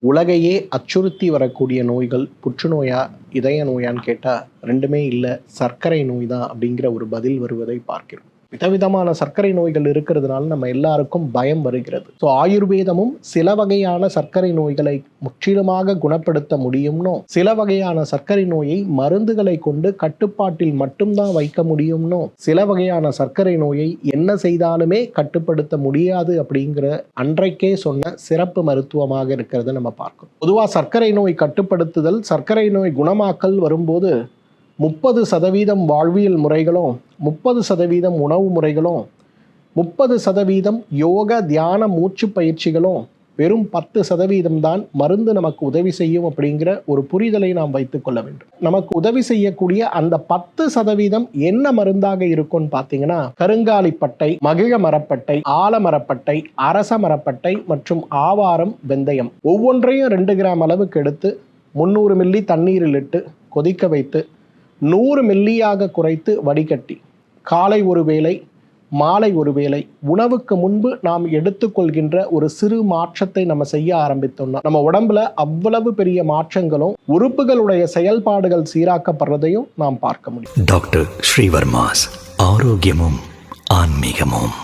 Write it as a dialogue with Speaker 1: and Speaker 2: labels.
Speaker 1: உலகையே அச்சுறுத்தி வரக்கூடிய நோய்கள் புற்றுநோயா இதய நோயான்னு கேட்டால் ரெண்டுமே இல்லை, சர்க்கரை நோய் தான் அப்படிங்கிற ஒரு பதில் வருவதை பார்க்கிறோம். விதவிதமான சர்க்கரை நோய்கள் இருக்கிறதுனால நம்ம எல்லாருக்கும் பயம் வருகிறது. ஸோ ஆயுர்வேதமும் சில வகையான சர்க்கரை நோய்களை முற்றிலுமாக குணப்படுத்த முடியும்னோ, சில வகையான சர்க்கரை நோயை மருந்துகளை கொண்டு கட்டுப்பாட்டில் மட்டும்தான் வைக்க முடியும்னோ, சில வகையான சர்க்கரை நோயை என்ன செய்தாலுமே கட்டுப்படுத்த முடியாது அப்படிங்கிற அன்றைக்கே சொன்ன சிறப்பு மருத்துவமாக இருக்கிறத நம்ம பார்க்கணும். பொதுவாக சர்க்கரை நோய் கட்டுப்படுத்துதல், சர்க்கரை நோய் குணமாக்கல் வரும்போது 30% வாழ்வியல் முறைகளும், 30% உணவு முறைகளும், 30% யோக தியான மூச்சு பயிற்சிகளும், வெறும் 10% தான் மருந்து நமக்கு உதவி செய்யும் அப்படிங்கிற ஒரு புரிதலை நாம் வைத்துக் கொள்ள வேண்டும். நமக்கு உதவி செய்யக்கூடிய அந்த 10% என்ன மருந்தாக இருக்கும்னு பார்த்தீங்கன்னா, கருங்காலிப்பட்டை, மகிழ மரப்பட்டை, ஆலமரப்பட்டை, அரச மரப்பட்டை மற்றும் ஆவாரம், வெந்தயம் ஒவ்வொன்றையும் 2 கிராம் அளவுக்கு எடுத்து 300 மில்லி தண்ணீரில் இட்டு கொதிக்க வைத்து 100 மில்லியாக குறைத்து வடிகட்டி காலை ஒரு வேளை, மாலை ஒரு வேளை உணவுக்கு முன்பு நாம் எடுத்துக்கொள்கின்ற ஒரு சிறு மாற்றத்தை நம்ம செய்ய ஆரம்பித்தோம்னா நம்ம உடம்புல அவ்வளவு பெரிய மாற்றங்களும் உறுப்புகளுடைய செயல்பாடுகள் சீராக்கப்படுறதையும் நாம் பார்க்க முடியும்.
Speaker 2: டாக்டர் ஸ்ரீவர்மாஸ் ஆரோக்கியமும் ஆன்மீகமும்.